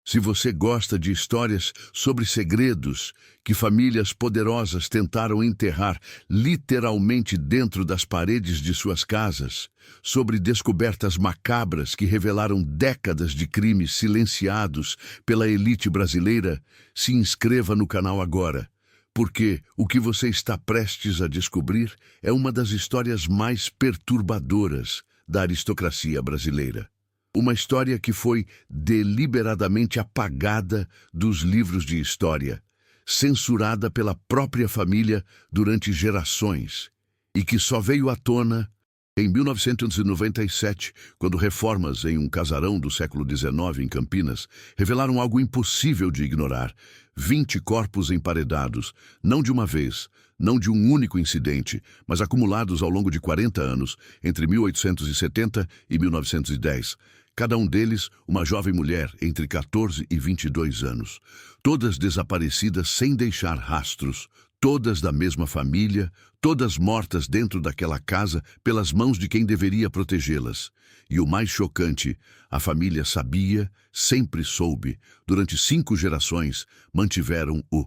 Se você gosta de histórias sobre segredos que famílias poderosas tentaram enterrar literalmente dentro das paredes de suas casas, sobre descobertas macabras que revelaram décadas de crimes silenciados pela elite brasileira, se inscreva no canal agora, porque o que você está prestes a descobrir é uma das histórias mais perturbadoras da aristocracia brasileira. Uma história que foi deliberadamente apagada dos livros de história, censurada pela própria família durante gerações, e que só veio à tona em 1997, quando reformas em um casarão do século XIX em Campinas revelaram algo impossível de ignorar: 20 corpos emparedados, não de uma vez, não de um único incidente, mas acumulados ao longo de 40 anos, entre 1870 e 1910. Cada um deles, uma jovem mulher entre 14 e 22 anos. Todas desaparecidas sem deixar rastros, todas da mesma família, todas mortas dentro daquela casa pelas mãos de quem deveria protegê-las. E o mais chocante, a família sabia, sempre soube, durante 5 gerações, mantiveram o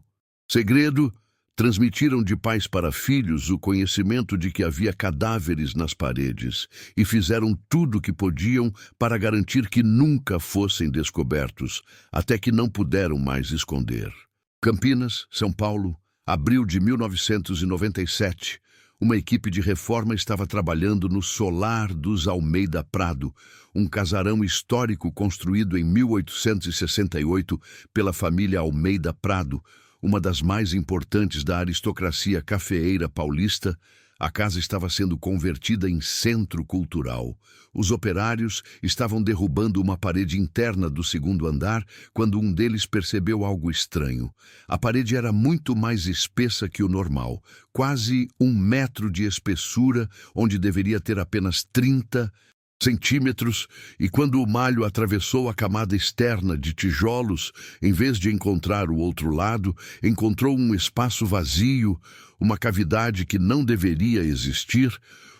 segredo. Transmitiram de pais para filhos o conhecimento de que havia cadáveres nas paredes e fizeram tudo o que podiam para garantir que nunca fossem descobertos, até que não puderam mais esconder. Campinas, São Paulo, abril de 1997. Uma equipe de reforma estava trabalhando no solar dos Almeida Prado, um casarão histórico construído em 1868 pela família Almeida Prado, uma das mais importantes da aristocracia cafeeira paulista. A casa estava sendo convertida em centro cultural. Os operários estavam derrubando uma parede interna do 2º andar quando um deles percebeu algo estranho. A parede era muito mais espessa que o normal, quase 1 metro de espessura, onde deveria ter apenas 30 centímetros, e quando o malho atravessou a camada externa de tijolos, em vez de encontrar o outro lado, encontrou um espaço vazio, uma cavidade que não deveria existir.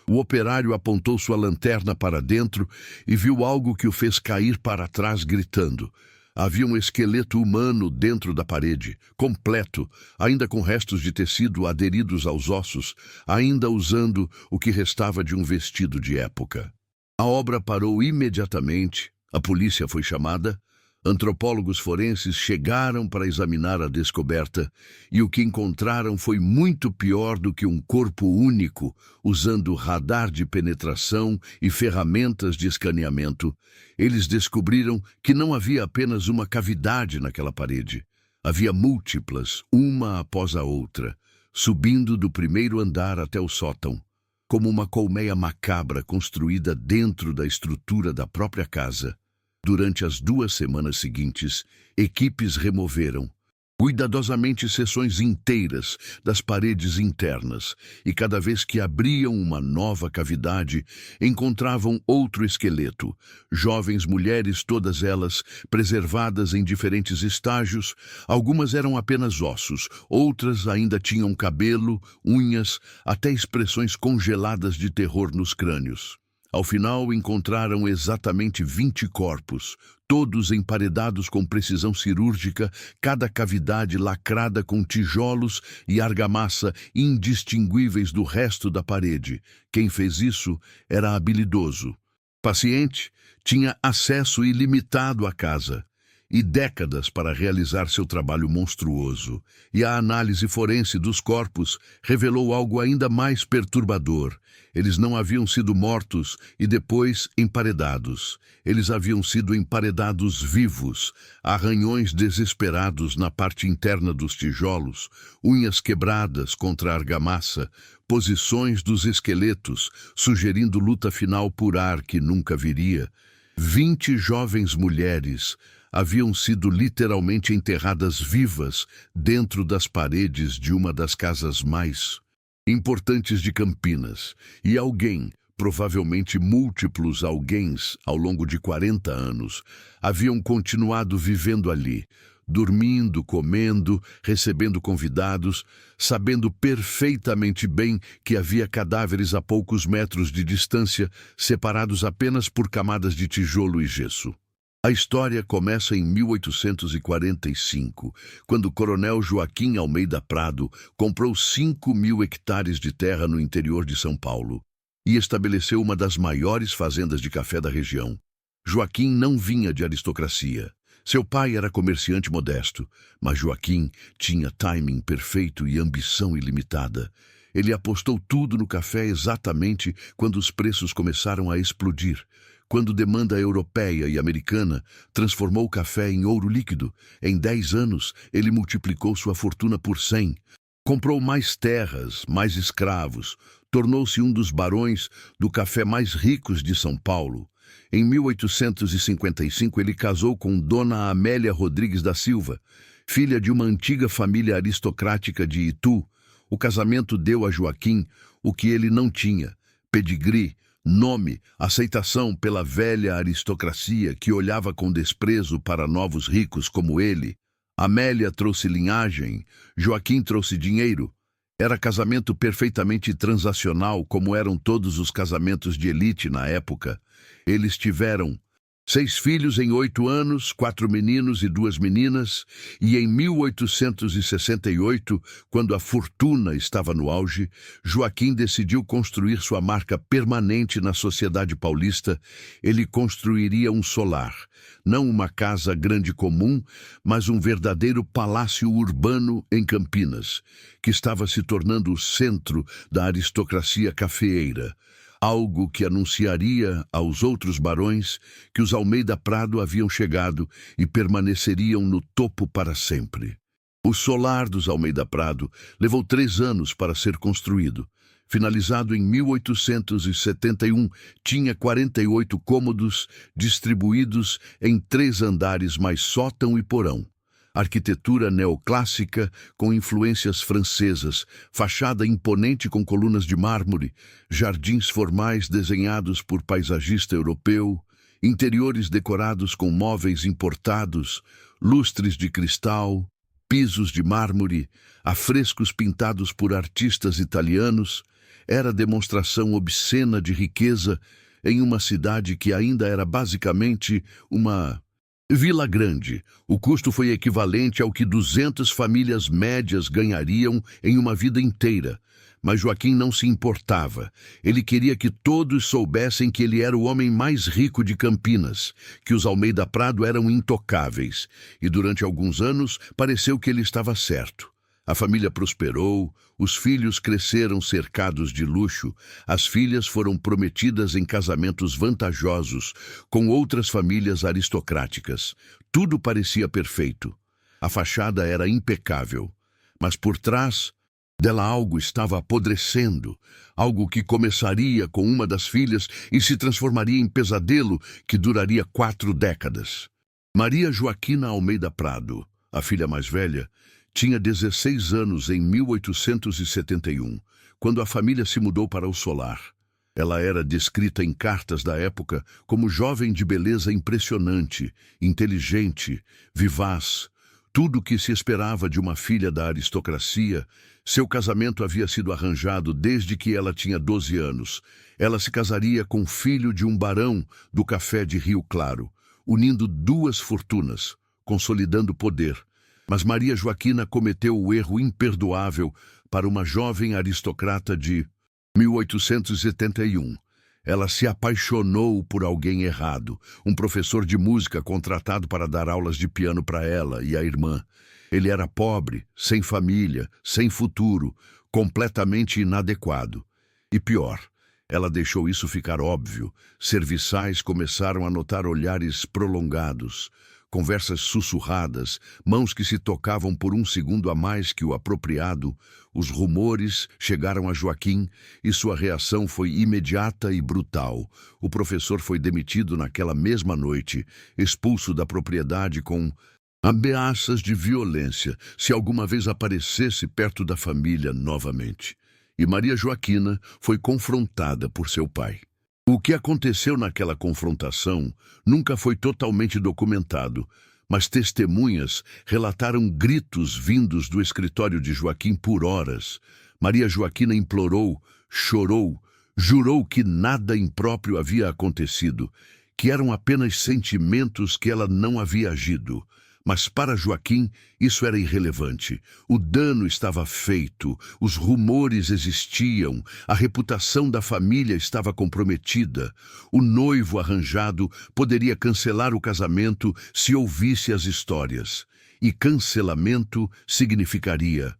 O operário apontou sua lanterna para dentro e viu algo que o fez cair para trás gritando. Havia um esqueleto humano dentro da parede, completo, ainda com restos de tecido aderidos aos ossos, ainda usando o que restava de um vestido de época. A obra parou imediatamente, a polícia foi chamada, antropólogos forenses chegaram para examinar a descoberta e o que encontraram foi muito pior do que um corpo único, usando radar de penetração e ferramentas de escaneamento. Eles descobriram que não havia apenas uma cavidade naquela parede, havia múltiplas, uma após a outra, subindo do 1º andar até o sótão, como uma colmeia macabra construída dentro da estrutura da própria casa. Durante as 2 semanas seguintes, equipes removeram cuidadosamente seções inteiras das paredes internas, e cada vez que abriam uma nova cavidade, encontravam outro esqueleto. Jovens mulheres, todas elas preservadas em diferentes estágios. Algumas eram apenas ossos, outras ainda tinham cabelo, unhas, até expressões congeladas de terror nos crânios. Ao final, encontraram exatamente 20 corpos, todos emparedados com precisão cirúrgica, cada cavidade lacrada com tijolos e argamassa indistinguíveis do resto da parede. Quem fez isso era habilidoso. Paciente, tinha acesso ilimitado à casa e décadas para realizar seu trabalho monstruoso. E a análise forense dos corpos revelou algo ainda mais perturbador. Eles não haviam sido mortos e depois emparedados. Eles haviam sido emparedados vivos, arranhões desesperados na parte interna dos tijolos, unhas quebradas contra a argamassa, posições dos esqueletos, sugerindo luta final por ar que nunca viria. 20 jovens mulheres haviam sido literalmente enterradas vivas dentro das paredes de uma das casas mais importantes de Campinas, e alguém, provavelmente múltiplos alguéns ao longo de 40 anos, haviam continuado vivendo ali, dormindo, comendo, recebendo convidados, sabendo perfeitamente bem que havia cadáveres a poucos metros de distância, separados apenas por camadas de tijolo e gesso. A história começa em 1845, quando o coronel Joaquim Almeida Prado comprou 5.000 hectares de terra no interior de São Paulo e estabeleceu uma das maiores fazendas de café da região. Joaquim não vinha de aristocracia. Seu pai era comerciante modesto, mas Joaquim tinha timing perfeito e ambição ilimitada. Ele apostou tudo no café exatamente quando os preços começaram a explodir. Quando demanda europeia e americana transformou o café em ouro líquido, em 10 anos ele multiplicou sua fortuna por 100. Comprou mais terras, mais escravos, tornou-se um dos barões do café mais ricos de São Paulo. Em 1855 ele casou com Dona Amélia Rodrigues da Silva, filha de uma antiga família aristocrática de Itu. O casamento deu a Joaquim o que ele não tinha: pedigree, nome, aceitação pela velha aristocracia que olhava com desprezo para novos ricos como ele. Amélia trouxe linhagem, Joaquim trouxe dinheiro. Era casamento perfeitamente transacional, como eram todos os casamentos de elite na época. Eles tiveram 6 filhos em 8 anos, 4 meninos e 2 meninas, e em 1868, quando a fortuna estava no auge, Joaquim decidiu construir sua marca permanente na sociedade paulista. Ele construiria um solar, não uma casa grande comum, mas um verdadeiro palácio urbano em Campinas, que estava se tornando o centro da aristocracia cafeeira. Algo que anunciaria aos outros barões que os Almeida Prado haviam chegado e permaneceriam no topo para sempre. O solar dos Almeida Prado levou 3 anos para ser construído. Finalizado em 1871, tinha 48 cômodos distribuídos em 3 andares mais sótão e porão. Arquitetura neoclássica com influências francesas, fachada imponente com colunas de mármore, jardins formais desenhados por paisagista europeu, interiores decorados com móveis importados, lustres de cristal, pisos de mármore, afrescos pintados por artistas italianos. Era demonstração obscena de riqueza em uma cidade que ainda era basicamente uma Vila Grande. O custo foi equivalente ao que 200 famílias médias ganhariam em uma vida inteira. Mas Joaquim não se importava. Ele queria que todos soubessem que ele era o homem mais rico de Campinas, que os Almeida Prado eram intocáveis. E durante alguns anos pareceu que ele estava certo. A família prosperou, os filhos cresceram cercados de luxo, as filhas foram prometidas em casamentos vantajosos com outras famílias aristocráticas. Tudo parecia perfeito. A fachada era impecável, mas por trás dela algo estava apodrecendo, algo que começaria com uma das filhas e se transformaria em pesadelo que duraria 4 décadas. Maria Joaquina Almeida Prado, a filha mais velha, tinha 16 anos em 1871, quando a família se mudou para o solar. Ela era descrita em cartas da época como jovem de beleza impressionante, inteligente, vivaz. Tudo o que se esperava de uma filha da aristocracia. Seu casamento havia sido arranjado desde que ela tinha 12 anos. Ela se casaria com o filho de um barão do café de Rio Claro, unindo 2 fortunas, consolidando poder. Mas Maria Joaquina cometeu o erro imperdoável para uma jovem aristocrata de 1871. Ela se apaixonou por alguém errado, um professor de música contratado para dar aulas de piano para ela e a irmã. Ele era pobre, sem família, sem futuro, completamente inadequado. E pior, ela deixou isso ficar óbvio. Serviçais começaram a notar olhares prolongados, conversas sussurradas, mãos que se tocavam por 1 segundo a mais que o apropriado. Os rumores chegaram a Joaquim e sua reação foi imediata e brutal. O professor foi demitido naquela mesma noite, expulso da propriedade com ameaças de violência se alguma vez aparecesse perto da família novamente. E Maria Joaquina foi confrontada por seu pai. O que aconteceu naquela confrontação nunca foi totalmente documentado, mas testemunhas relataram gritos vindos do escritório de Joaquim por horas. Maria Joaquina implorou, chorou, jurou que nada impróprio havia acontecido, que eram apenas sentimentos que ela não havia agido. Mas para Joaquim, isso era irrelevante. O dano estava feito, os rumores existiam, a reputação da família estava comprometida. O noivo arranjado poderia cancelar o casamento se ouvisse as histórias. E cancelamento significaria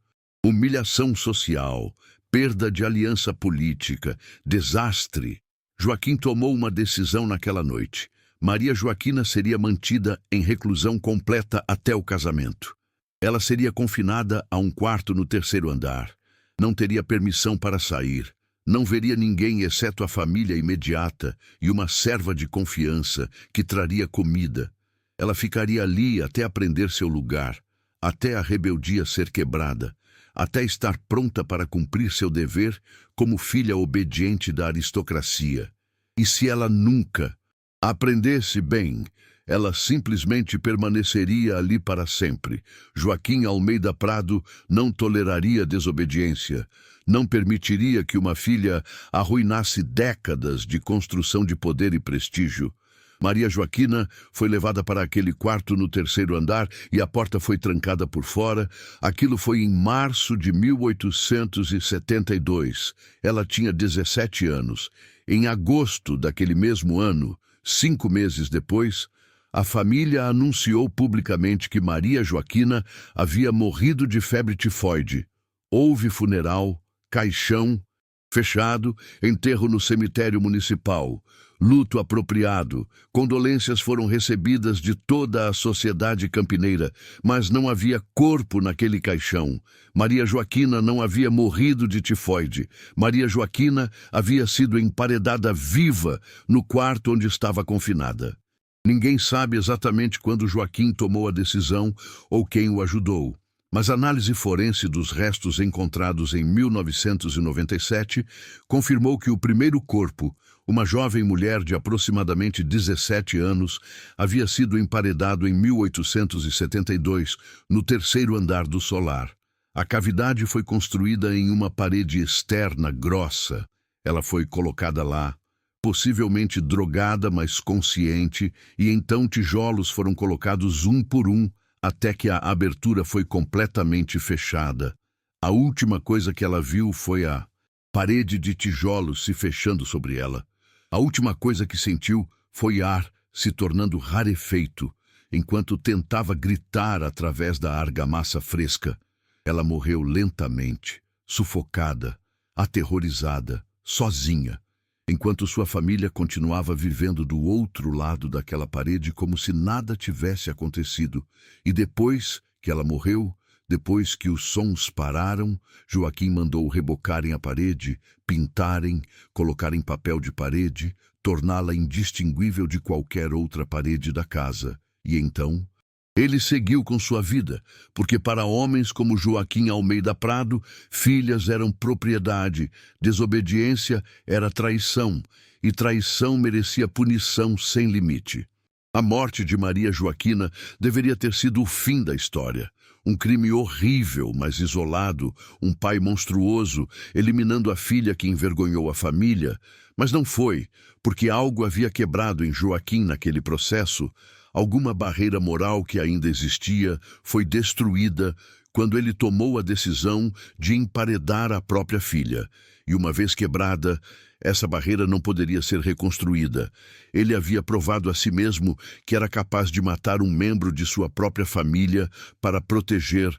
humilhação social, perda de aliança política, desastre. Joaquim tomou uma decisão naquela noite. Maria Joaquina seria mantida em reclusão completa até o casamento. Ela seria confinada a um quarto no terceiro andar. Não teria permissão para sair. Não veria ninguém exceto a família imediata e uma serva de confiança que traria comida. Ela ficaria ali até aprender seu lugar, até a rebeldia ser quebrada, até estar pronta para cumprir seu dever como filha obediente da aristocracia. E se ela nunca aprendesse bem, ela simplesmente permaneceria ali para sempre. Joaquim Almeida Prado não toleraria desobediência, não permitiria que uma filha arruinasse décadas de construção de poder e prestígio. Maria Joaquina foi levada para aquele quarto no terceiro andar e a porta foi trancada por fora. Aquilo foi em março de 1872. Ela tinha 17 anos. Em agosto daquele mesmo ano, 5 meses depois, a família anunciou publicamente que Maria Joaquina havia morrido de febre tifoide. Houve funeral, caixão fechado, enterro no cemitério municipal, luto apropriado, condolências foram recebidas de toda a sociedade campineira, mas não havia corpo naquele caixão. Maria Joaquina não havia morrido de tifoide. Maria Joaquina havia sido emparedada viva no quarto onde estava confinada. Ninguém sabe exatamente quando Joaquim tomou a decisão ou quem o ajudou. Mas a análise forense dos restos encontrados em 1997 confirmou que o primeiro corpo, uma jovem mulher de aproximadamente 17 anos, havia sido emparedado em 1872, no terceiro andar do solar. A cavidade foi construída em uma parede externa grossa. Ela foi colocada lá, possivelmente drogada, mas consciente, e então tijolos foram colocados um por um, até que a abertura foi completamente fechada. A última coisa que ela viu foi a parede de tijolos se fechando sobre ela. A última coisa que sentiu foi ar se tornando rarefeito, enquanto tentava gritar através da argamassa fresca. Ela morreu lentamente, sufocada, aterrorizada, sozinha, enquanto sua família continuava vivendo do outro lado daquela parede como se nada tivesse acontecido. E depois que ela morreu, depois que os sons pararam, Joaquim mandou rebocarem a parede, pintarem, colocarem papel de parede, torná-la indistinguível de qualquer outra parede da casa. E então ele seguiu com sua vida, porque para homens como Joaquim Almeida Prado, filhas eram propriedade, desobediência era traição, e traição merecia punição sem limite. A morte de Maria Joaquina deveria ter sido o fim da história. Um crime horrível, mas isolado, um pai monstruoso, eliminando a filha que envergonhou a família. Mas não foi, porque algo havia quebrado em Joaquim naquele processo. Alguma barreira moral que ainda existia foi destruída quando ele tomou a decisão de emparedar a própria filha. E uma vez quebrada, essa barreira não poderia ser reconstruída. Ele havia provado a si mesmo que era capaz de matar um membro de sua própria família para proteger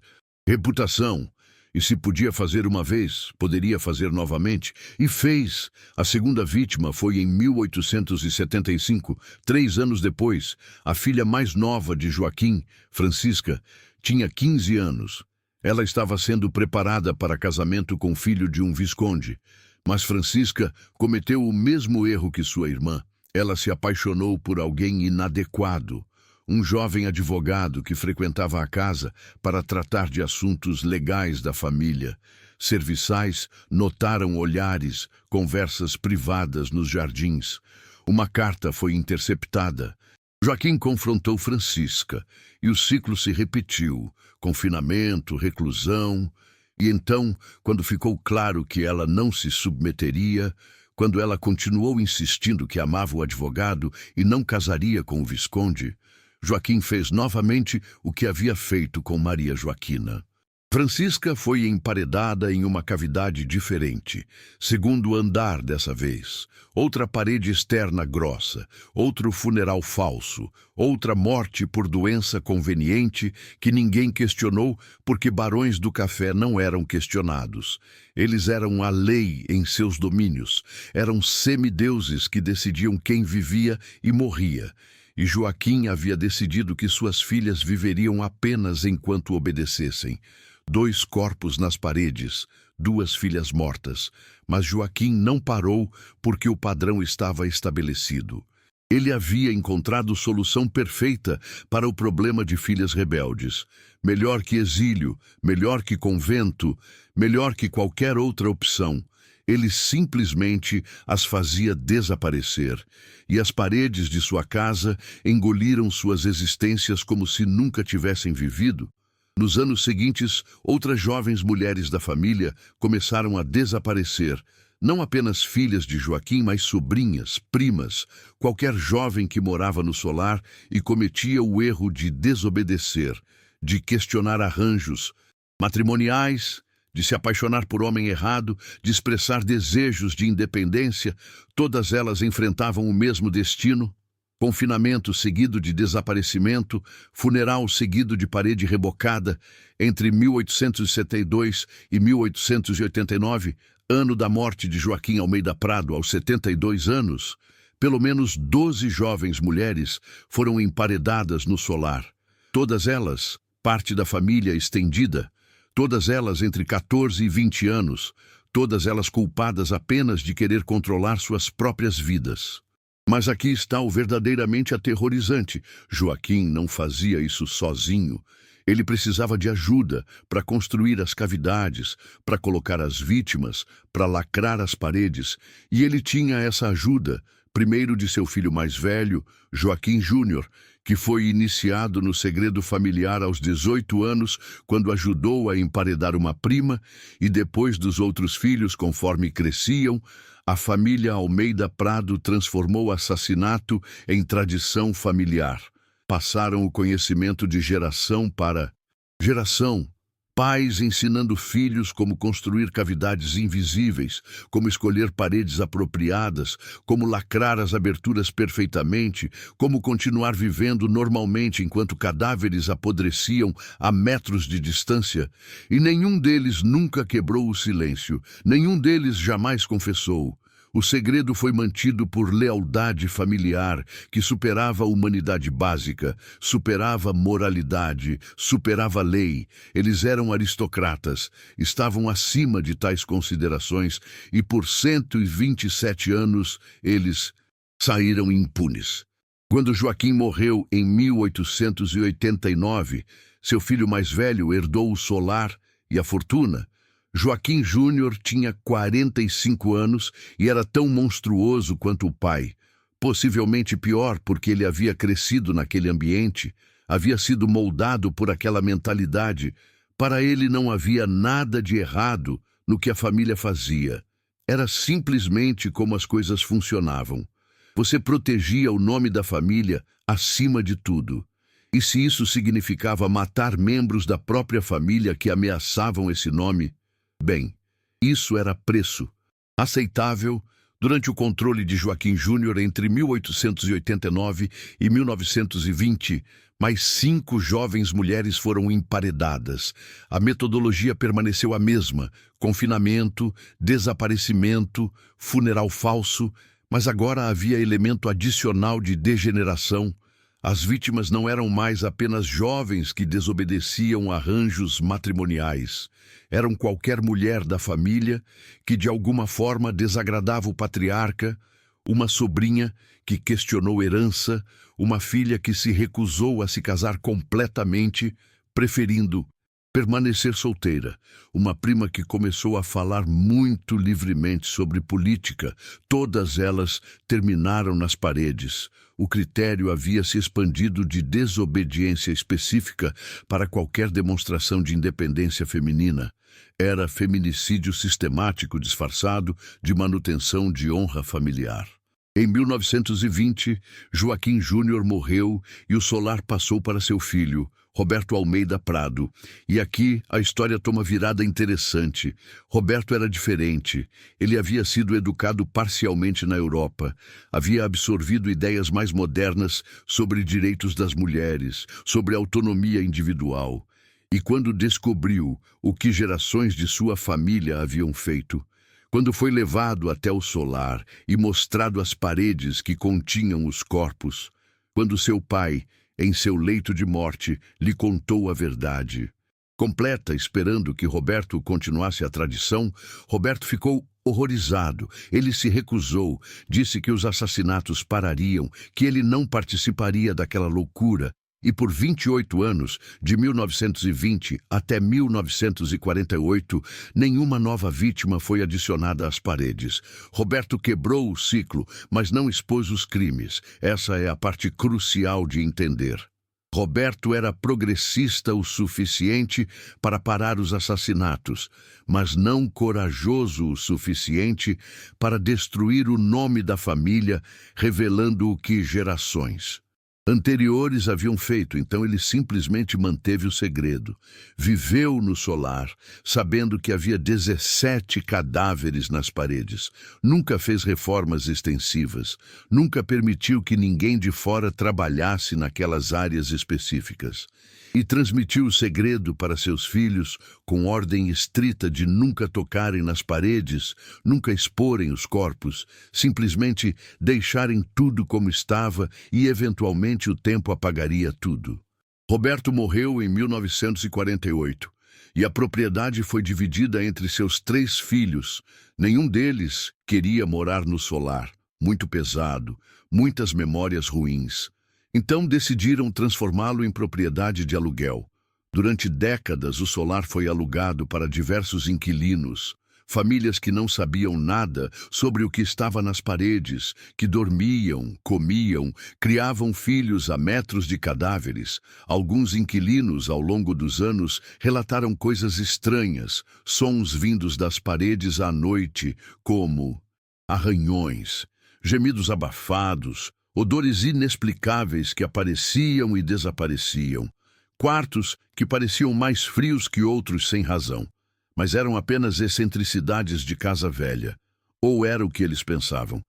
reputação. E se podia fazer uma vez, poderia fazer novamente. E fez. A segunda vítima foi em 1875, 3 anos depois. A filha mais nova de Joaquim, Francisca, tinha 15 anos. Ela estava sendo preparada para casamento com o filho de um visconde. Mas Francisca cometeu o mesmo erro que sua irmã. Ela se apaixonou por alguém inadequado. Um jovem advogado que frequentava a casa para tratar de assuntos legais da família. Serviçais notaram olhares, conversas privadas nos jardins. Uma carta foi interceptada. Joaquim confrontou Francisca e o ciclo se repetiu. Confinamento, reclusão. E então, quando ficou claro que ela não se submeteria, Quando ela continuou insistindo que amava o advogado e não casaria com o visconde, Joaquim fez novamente o que havia feito com Maria Joaquina. Francisca foi emparedada em uma cavidade diferente, segundo andar dessa vez, outra parede externa grossa, outro funeral falso, outra morte por doença conveniente que ninguém questionou porque barões do café não eram questionados. Eles eram a lei em seus domínios, eram semideuses que decidiam quem vivia e morria. E Joaquim havia decidido que suas filhas viveriam apenas enquanto obedecessem. 2 corpos nas paredes, 2 filhas mortas, mas Joaquim não parou porque o padrão estava estabelecido. Ele havia encontrado solução perfeita para o problema de filhas rebeldes. Melhor que exílio, melhor que convento, melhor que qualquer outra opção. Ele simplesmente as fazia desaparecer, e as paredes de sua casa engoliram suas existências como se nunca tivessem vivido. Nos anos seguintes, outras jovens mulheres da família começaram a desaparecer, não apenas filhas de Joaquim, mas sobrinhas, primas, qualquer jovem que morava no solar e cometia o erro de desobedecer, de questionar arranjos matrimoniais, de se apaixonar por homem errado, de expressar desejos de independência. Todas elas enfrentavam o mesmo destino: confinamento seguido de desaparecimento, funeral seguido de parede rebocada. Entre 1872 e 1889, ano da morte de Joaquim Almeida Prado, aos 72 anos, pelo menos 12 jovens mulheres foram emparedadas no solar. Todas elas, parte da família estendida, todas elas entre 14 e 20 anos, todas elas culpadas apenas de querer controlar suas próprias vidas. Mas aqui está o verdadeiramente aterrorizante. Joaquim não fazia isso sozinho. Ele precisava de ajuda para construir as cavidades, para colocar as vítimas, para lacrar as paredes. E ele tinha essa ajuda, primeiro de seu filho mais velho, Joaquim Júnior, que foi iniciado no segredo familiar aos 18 anos, quando ajudou a emparedar uma prima, e depois dos outros filhos conforme cresciam. A família Almeida Prado transformou o assassinato em tradição familiar. Passaram o conhecimento de geração para geração. Pais ensinando filhos como construir cavidades invisíveis, como escolher paredes apropriadas, como lacrar as aberturas perfeitamente, como continuar vivendo normalmente enquanto cadáveres apodreciam a metros de distância. E nenhum deles nunca quebrou o silêncio, nenhum deles jamais confessou. O segredo foi mantido por lealdade familiar, que superava a humanidade básica, superava a moralidade, superava a lei. Eles eram aristocratas, estavam acima de tais considerações, e por 127 anos eles saíram impunes. Quando Joaquim morreu em 1889, seu filho mais velho herdou o solar e a fortuna. Joaquim Júnior tinha 45 anos e era tão monstruoso quanto o pai. Possivelmente pior, porque ele havia crescido naquele ambiente, havia sido moldado por aquela mentalidade. Para ele não havia nada de errado no que a família fazia. Era simplesmente como as coisas funcionavam. Você protegia o nome da família acima de tudo. E se isso significava matar membros da própria família que ameaçavam esse nome, bem, isso era preço aceitável. Durante o controle de Joaquim Júnior entre 1889 e 1920, mais 5 jovens mulheres foram emparedadas. A metodologia permaneceu a mesma: confinamento, desaparecimento, funeral falso, mas agora havia elemento adicional de degeneração. As vítimas não eram mais apenas jovens que desobedeciam arranjos matrimoniais. Eram qualquer mulher da família que de alguma forma desagradava o patriarca, uma sobrinha que questionou herança, uma filha que se recusou a se casar completamente, preferindo Permanecer solteira. Uma prima que começou a falar muito livremente sobre política. Todas elas terminaram nas paredes. O critério havia se expandido de desobediência específica para qualquer demonstração de independência feminina. Era feminicídio sistemático disfarçado de manutenção de honra familiar. Em 1920, Joaquim Júnior morreu e o solar passou para seu filho, Roberto Almeida Prado. E aqui a história toma virada interessante. Roberto era diferente. Ele havia sido educado parcialmente na Europa. Havia absorvido ideias mais modernas sobre direitos das mulheres, sobre autonomia individual. E quando descobriu o que gerações de sua família haviam feito, quando foi levado até o solar e mostrado as paredes que continham os corpos, quando seu pai, em seu leito de morte, lhe contou a verdade. Completa, esperando que Roberto continuasse a tradição, Roberto ficou horrorizado. Ele se recusou, disse que os assassinatos parariam, que ele não participaria daquela loucura. E por 28 anos, de 1920 até 1948, nenhuma nova vítima foi adicionada às paredes. Roberto quebrou o ciclo, mas não expôs os crimes. Essa é a parte crucial de entender. Roberto era progressista o suficiente para parar os assassinatos, mas não corajoso o suficiente para destruir o nome da família, revelando o que gerações anteriores haviam feito. Então ele simplesmente manteve o segredo. Viveu no solar, sabendo que havia 17 cadáveres nas paredes. Nunca fez reformas extensivas. Nunca permitiu que ninguém de fora trabalhasse naquelas áreas específicas. E transmitiu o segredo para seus filhos com ordem estrita de nunca tocarem nas paredes, nunca exporem os corpos, simplesmente deixarem tudo como estava e, eventualmente, o tempo apagaria tudo. Roberto morreu em 1948 e a propriedade foi dividida entre seus 3 filhos. Nenhum deles queria morar no solar. Muito pesado, muitas memórias ruins. Então decidiram transformá-lo em propriedade de aluguel. Durante décadas, o solar foi alugado para diversos inquilinos, famílias que não sabiam nada sobre o que estava nas paredes, que dormiam, comiam, criavam filhos a metros de cadáveres. Alguns inquilinos, ao longo dos anos, relataram coisas estranhas, sons vindos das paredes à noite, como arranhões, gemidos abafados, odores inexplicáveis que apareciam e desapareciam, quartos que pareciam mais frios que outros sem razão, mas eram apenas excentricidades de casa velha, ou era o que eles pensavam.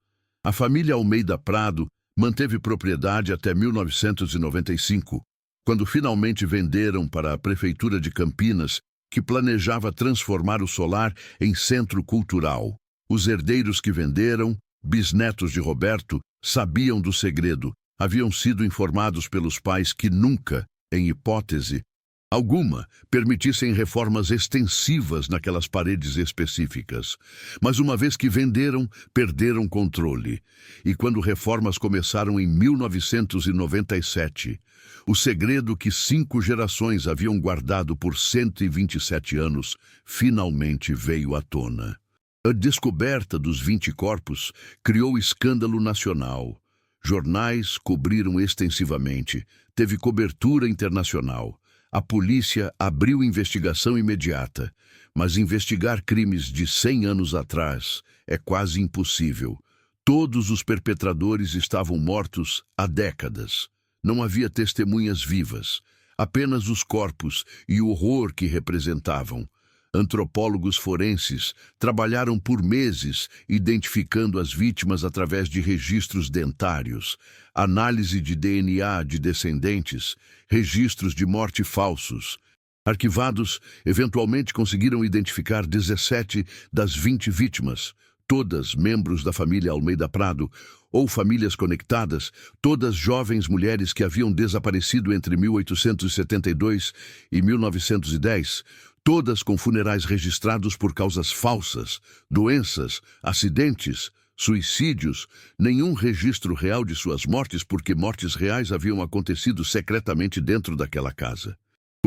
A família Almeida Prado manteve propriedade até 1995, quando finalmente venderam para a Prefeitura de Campinas, que planejava transformar o solar em centro cultural. Os herdeiros que venderam, bisnetos de Roberto, sabiam do segredo, haviam sido informados pelos pais que nunca, em hipótese alguma, permitissem reformas extensivas naquelas paredes específicas. Mas uma vez que venderam, perderam controle. E quando reformas começaram em 1997, o segredo que 5 gerações haviam guardado por 127 anos finalmente veio à tona. A descoberta dos 20 corpos criou escândalo nacional. Jornais cobriram extensivamente, teve cobertura internacional. A polícia abriu investigação imediata, mas investigar crimes de 100 anos atrás é quase impossível. Todos os perpetradores estavam mortos há décadas. Não havia testemunhas vivas, apenas os corpos e o horror que representavam. Antropólogos forenses trabalharam por meses identificando as vítimas através de registros dentários, análise de DNA de descendentes, registros de morte falsos. Arquivados, eventualmente conseguiram identificar 17 das 20 vítimas, todas membros da família Almeida Prado, ou famílias conectadas, todas jovens mulheres que haviam desaparecido entre 1872 e 1910, todas com funerais registrados por causas falsas, doenças, acidentes, suicídios, nenhum registro real de suas mortes porque mortes reais haviam acontecido secretamente dentro daquela casa.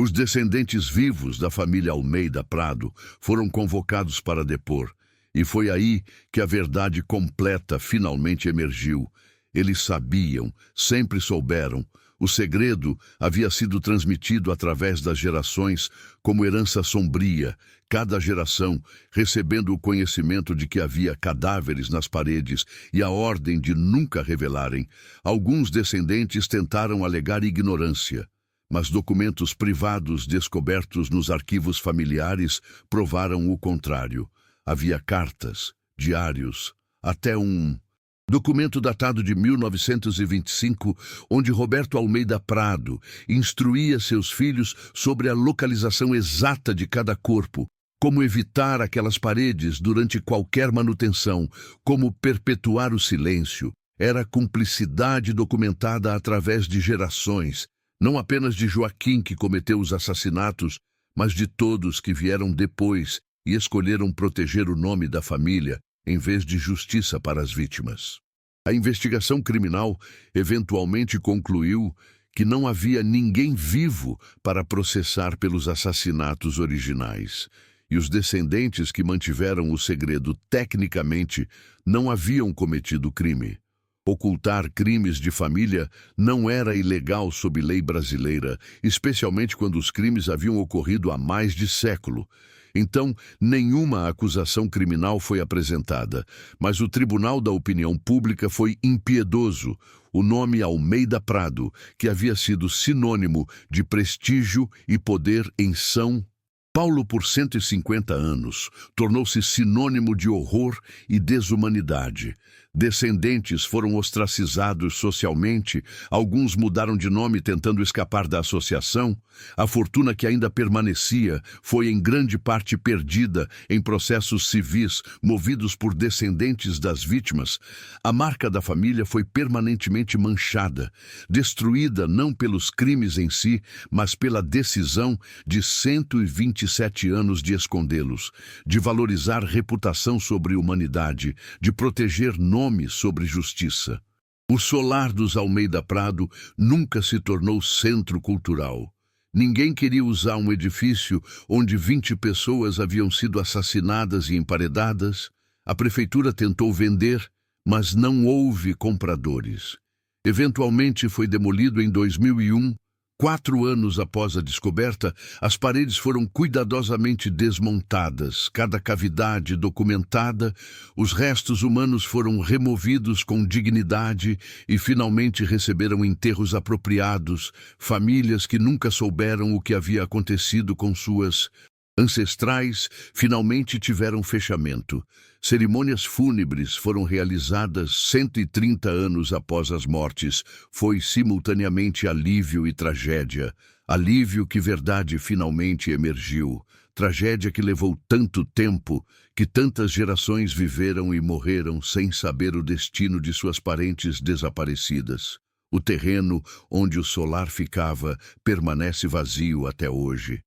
Os descendentes vivos da família Almeida Prado foram convocados para depor, e foi aí que a verdade completa finalmente emergiu. Eles sabiam, sempre souberam. O segredo havia sido transmitido através das gerações como herança sombria, cada geração recebendo o conhecimento de que havia cadáveres nas paredes e a ordem de nunca revelarem. Alguns descendentes tentaram alegar ignorância, mas documentos privados descobertos nos arquivos familiares provaram o contrário. Havia cartas, diários, até um documento datado de 1925, onde Roberto Almeida Prado instruía seus filhos sobre a localização exata de cada corpo, como evitar aquelas paredes durante qualquer manutenção, como perpetuar o silêncio. Era cumplicidade documentada através de gerações, não apenas de Joaquim, que cometeu os assassinatos, mas de todos que vieram depois e escolheram proteger o nome da família em vez de justiça para as vítimas. A investigação criminal eventualmente concluiu que não havia ninguém vivo para processar pelos assassinatos originais, e os descendentes que mantiveram o segredo tecnicamente não haviam cometido crime. Ocultar crimes de família não era ilegal sob lei brasileira, especialmente quando os crimes haviam ocorrido há mais de século. Então, nenhuma acusação criminal foi apresentada, mas o Tribunal da Opinião Pública foi impiedoso. O nome Almeida Prado, que havia sido sinônimo de prestígio e poder em São Paulo por 150 anos, tornou-se sinônimo de horror e desumanidade. Descendentes foram ostracizados socialmente, alguns mudaram de nome tentando escapar da associação. A fortuna que ainda permanecia foi em grande parte perdida em processos civis movidos por descendentes das vítimas. A marca da família foi permanentemente manchada, destruída não pelos crimes em si, mas pela decisão de 127 anos de escondê-los, de valorizar reputação sobre humanidade, de proteger nome sobre justiça. O solar dos Almeida Prado nunca se tornou centro cultural. Ninguém queria usar um edifício onde 20 pessoas haviam sido assassinadas e emparedadas. A prefeitura tentou vender, mas não houve compradores. Eventualmente foi demolido em 2001. 4 anos após a descoberta, as paredes foram cuidadosamente desmontadas, cada cavidade documentada, os restos humanos foram removidos com dignidade e finalmente receberam enterros apropriados. Famílias que nunca souberam o que havia acontecido com suas ancestrais finalmente tiveram fechamento. Cerimônias fúnebres foram realizadas 130 anos após as mortes. Foi simultaneamente alívio e tragédia. Alívio que verdade finalmente emergiu. Tragédia que levou tanto tempo, que tantas gerações viveram e morreram sem saber o destino de suas parentes desaparecidas. O terreno onde o solar ficava permanece vazio até hoje.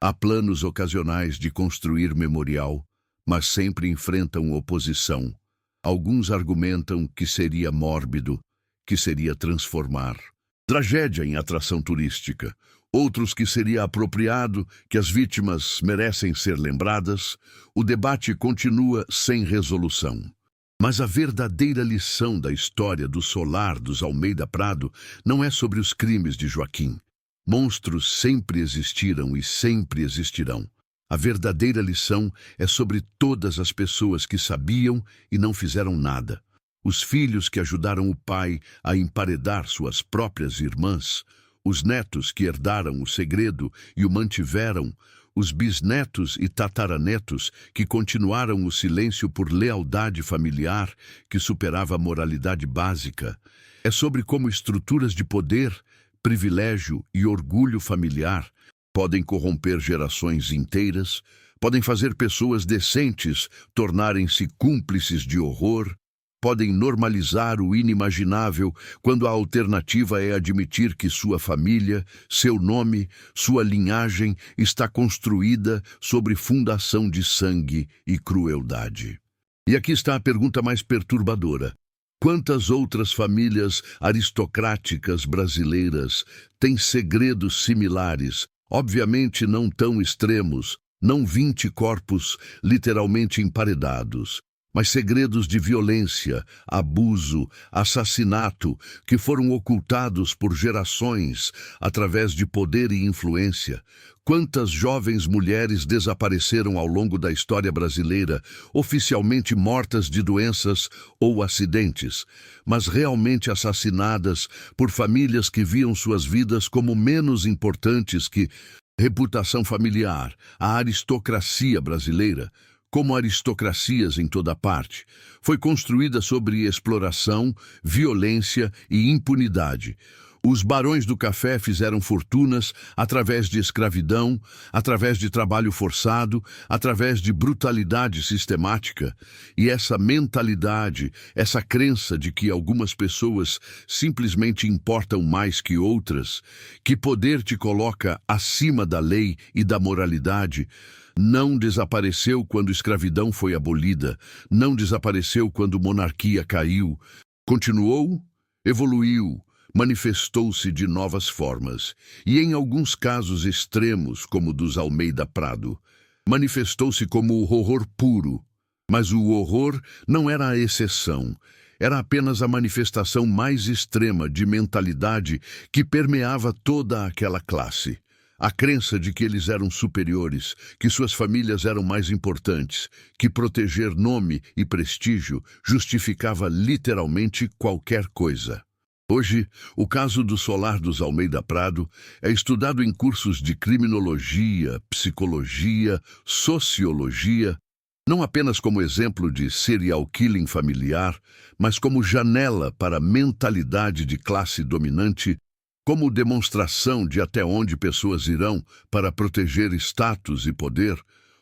Há planos ocasionais de construir memorial, mas sempre enfrentam oposição. Alguns argumentam que seria mórbido, que seria transformar tragédia em atração turística. Outros que seria apropriado, que as vítimas merecem ser lembradas. O debate continua sem resolução. Mas a verdadeira lição da história do solar dos Almeida Prado não é sobre os crimes de Joaquim. Monstros sempre existiram e sempre existirão. A verdadeira lição é sobre todas as pessoas que sabiam e não fizeram nada. Os filhos que ajudaram o pai a emparedar suas próprias irmãs, os netos que herdaram o segredo e o mantiveram, os bisnetos e tataranetos que continuaram o silêncio por lealdade familiar que superava a moralidade básica. É sobre como estruturas de poder, privilégio e orgulho familiar podem corromper gerações inteiras, podem fazer pessoas decentes tornarem-se cúmplices de horror, podem normalizar o inimaginável quando a alternativa é admitir que sua família, seu nome, sua linhagem está construída sobre fundação de sangue e crueldade. E aqui está a pergunta mais perturbadora. Quantas outras famílias aristocráticas brasileiras têm segredos similares, Obviamente não tão extremos, não 20 corpos literalmente emparedados, mas segredos de violência, abuso, assassinato que foram ocultados por gerações através de poder e influência. Quantas jovens mulheres desapareceram ao longo da história brasileira, oficialmente mortas de doenças ou acidentes, mas realmente assassinadas por famílias que viam suas vidas como menos importantes que reputação familiar, a aristocracia brasileira, como aristocracias em toda parte, foi construída sobre exploração, violência e impunidade. Os barões do café fizeram fortunas através de escravidão, através de trabalho forçado, através de brutalidade sistemática. E essa mentalidade, essa crença de que algumas pessoas simplesmente importam mais que outras, que poder te coloca acima da lei e da moralidade, não desapareceu quando a escravidão foi abolida, não desapareceu quando a monarquia caiu. Continuou, evoluiu, manifestou-se de novas formas, e em alguns casos extremos, como o dos Almeida Prado, manifestou-se como o horror puro. Mas o horror não era a exceção, era apenas a manifestação mais extrema de mentalidade que permeava toda aquela classe. A crença de que eles eram superiores, que suas famílias eram mais importantes, que proteger nome e prestígio justificava literalmente qualquer coisa. Hoje, o caso do Solar dos Almeida Prado é estudado em cursos de criminologia, psicologia, sociologia, não apenas como exemplo de serial killing familiar, mas como janela para a mentalidade de classe dominante, como demonstração de até onde pessoas irão para proteger status e poder.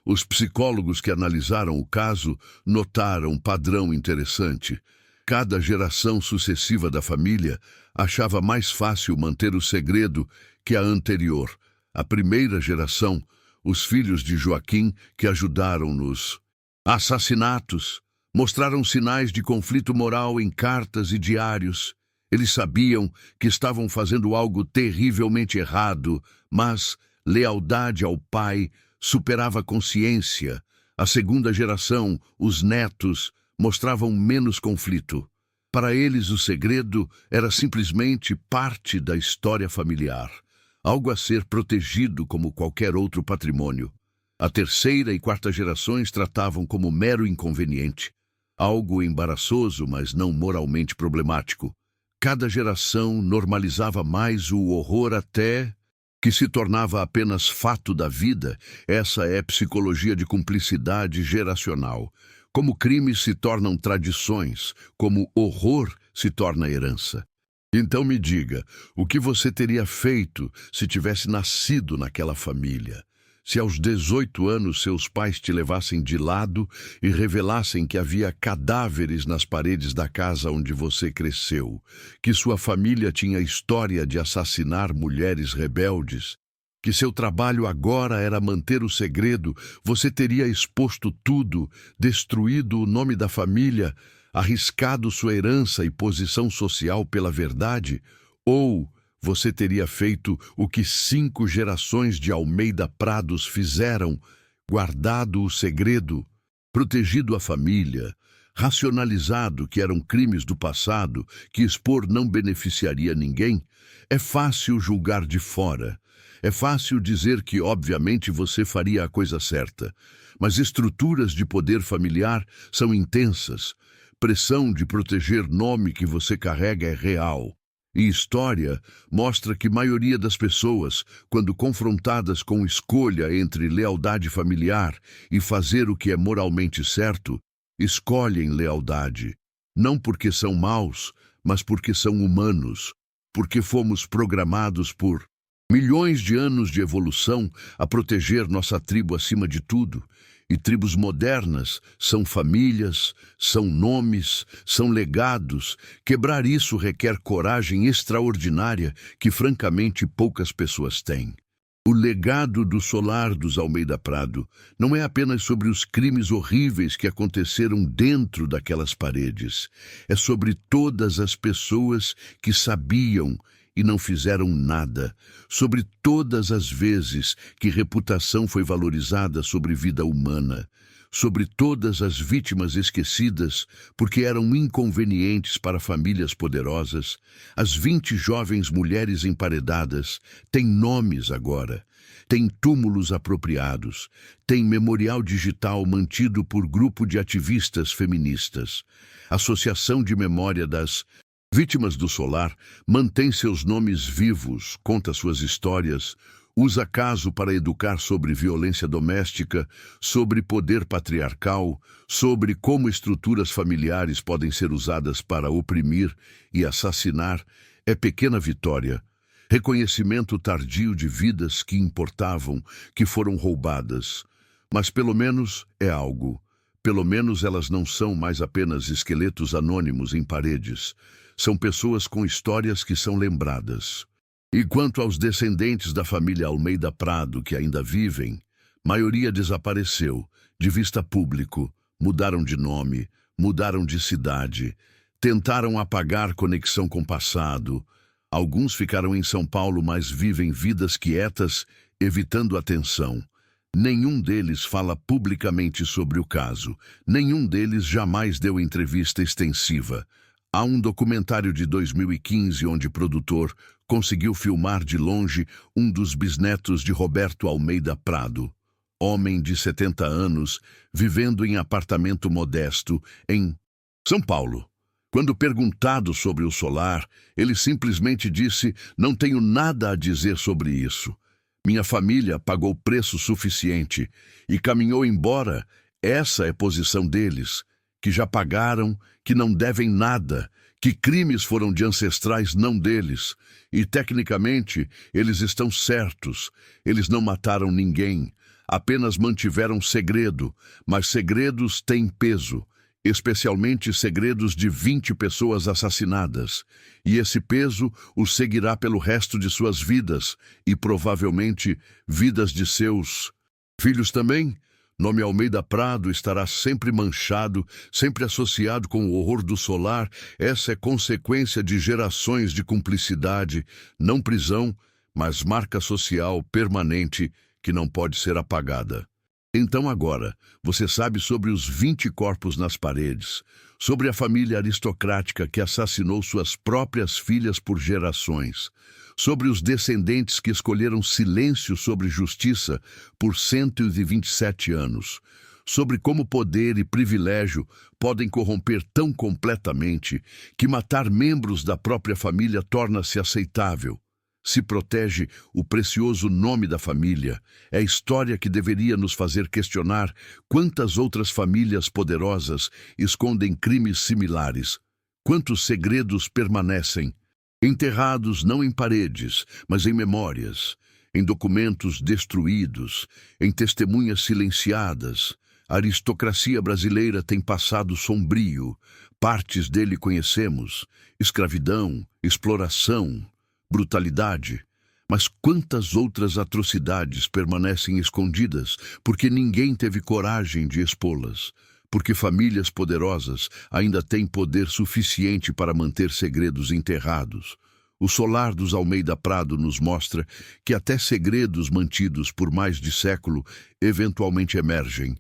Os psicólogos que analisaram o caso notaram um padrão interessante. Cada geração sucessiva da família achava mais fácil manter o segredo que a anterior. A primeira geração, os filhos de Joaquim, que ajudaram nos assassinatos, mostraram sinais de conflito moral em cartas e diários. Eles sabiam que estavam fazendo algo terrivelmente errado, mas lealdade ao pai superava a consciência. A segunda geração, os netos, mostravam menos conflito. Para eles, o segredo era simplesmente parte da história familiar, algo a ser protegido como qualquer outro patrimônio. A terceira e quarta gerações tratavam como mero inconveniente, algo embaraçoso, mas não moralmente problemático. Cada geração normalizava mais o horror até que se tornava apenas fato da vida. Essa é psicologia de cumplicidade geracional. Como crimes se tornam tradições, como horror se torna herança. Então me diga, o que você teria feito se tivesse nascido naquela família? Se aos 18 anos seus pais te levassem de lado e revelassem que havia cadáveres nas paredes da casa onde você cresceu, que sua família tinha história de assassinar mulheres rebeldes, que seu trabalho agora era manter o segredo, você teria exposto tudo, destruído o nome da família, arriscado sua herança e posição social pela verdade? Ou você teria feito o que 5 gerações de Almeida Prados fizeram, guardado o segredo, protegido a família, racionalizado que eram crimes do passado, que expor não beneficiaria ninguém? É fácil julgar de fora. É fácil dizer que, obviamente, você faria a coisa certa, mas estruturas de poder familiar são intensas. Pressão de proteger nome que você carrega é real. E história mostra que a maioria das pessoas, quando confrontadas com escolha entre lealdade familiar e fazer o que é moralmente certo, escolhem lealdade. Não porque são maus, mas porque são humanos, porque fomos programados por milhões de anos de evolução a proteger nossa tribo acima de tudo. E tribos modernas são famílias, são nomes, são legados. Quebrar isso requer coragem extraordinária que, francamente, poucas pessoas têm. O legado do Solar dos Almeida Prado não é apenas sobre os crimes horríveis que aconteceram dentro daquelas paredes. É sobre todas as pessoas que sabiam e não fizeram nada, sobre todas as vezes que reputação foi valorizada sobre vida humana, sobre todas as vítimas esquecidas porque eram inconvenientes para famílias poderosas. As 20 jovens mulheres emparedadas têm nomes agora, têm túmulos apropriados, têm memorial digital mantido por grupo de ativistas feministas. Associação de Memória das Vítimas do Solar mantém seus nomes vivos, conta suas histórias, usa caso para educar sobre violência doméstica, sobre poder patriarcal, sobre como estruturas familiares podem ser usadas para oprimir e assassinar. É pequena vitória. Reconhecimento tardio de vidas que importavam, que foram roubadas. Mas pelo menos é algo. Pelo menos elas não são mais apenas esqueletos anônimos em paredes. São pessoas com histórias que são lembradas. E quanto aos descendentes da família Almeida Prado que ainda vivem, maioria desapareceu, de vista público, mudaram de nome, mudaram de cidade, tentaram apagar conexão com o passado. Alguns ficaram em São Paulo, mas vivem vidas quietas, evitando atenção. Nenhum deles fala publicamente sobre o caso. Nenhum deles jamais deu entrevista extensiva. Há um documentário de 2015 onde o produtor conseguiu filmar de longe um dos bisnetos de Roberto Almeida Prado, homem de 70 anos, vivendo em apartamento modesto em São Paulo. Quando perguntado sobre o solar, ele simplesmente disse: "Não tenho nada a dizer sobre isso. Minha família pagou preço suficiente e caminhou embora. Essa é a posição deles, que já pagaram, que não devem nada, que crimes foram de ancestrais, não deles. E, tecnicamente, eles estão certos. Eles não mataram ninguém, apenas mantiveram segredo, mas segredos têm peso, especialmente segredos de 20 pessoas assassinadas. E esse peso os seguirá pelo resto de suas vidas e, provavelmente, vidas de seus filhos também. Nome Almeida Prado estará sempre manchado, sempre associado com o horror do solar. Essa é consequência de gerações de cumplicidade, não prisão, mas marca social permanente que não pode ser apagada. Então agora, você sabe sobre os 20 corpos nas paredes, sobre a família aristocrática que assassinou suas próprias filhas por gerações, sobre os descendentes que escolheram silêncio sobre justiça por 127 anos, sobre como poder e privilégio podem corromper tão completamente que matar membros da própria família torna-se aceitável. Se protege o precioso nome da família. É a história que deveria nos fazer questionar quantas outras famílias poderosas escondem crimes similares. Quantos segredos permanecem, enterrados não em paredes, mas em memórias, em documentos destruídos, em testemunhas silenciadas. A aristocracia brasileira tem passado sombrio. Partes dele conhecemos: escravidão, exploração, brutalidade, mas quantas outras atrocidades permanecem escondidas porque ninguém teve coragem de expô-las, porque famílias poderosas ainda têm poder suficiente para manter segredos enterrados. O solar dos Almeida Prado nos mostra que até segredos mantidos por mais de século eventualmente emergem.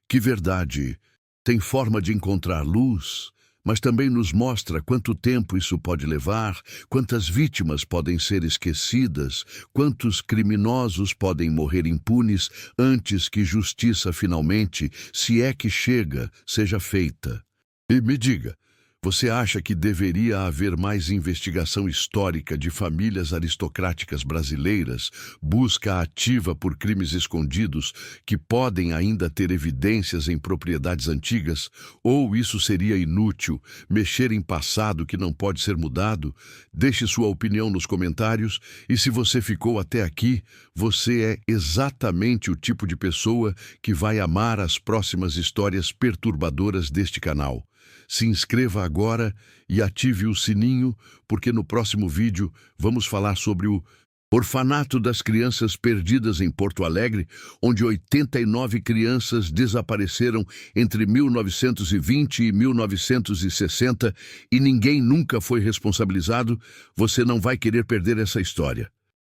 Que verdade tem forma de encontrar luz, mas também nos mostra quanto tempo isso pode levar, quantas vítimas podem ser esquecidas, quantos criminosos podem morrer impunes antes que justiça finalmente, se é que chega, seja feita. E me diga, você acha que deveria haver mais investigação histórica de famílias aristocráticas brasileiras, busca ativa por crimes escondidos que podem ainda ter evidências em propriedades antigas? Ou isso seria inútil, mexer em passado que não pode ser mudado? Deixe sua opinião nos comentários e se você ficou até aqui, você é exatamente o tipo de pessoa que vai amar as próximas histórias perturbadoras deste canal. Se inscreva agora e ative o sininho, porque no próximo vídeo vamos falar sobre o Orfanato das Crianças Perdidas em Porto Alegre, onde 89 crianças desapareceram entre 1920 e 1960 e ninguém nunca foi responsabilizado. Você não vai querer perder essa história.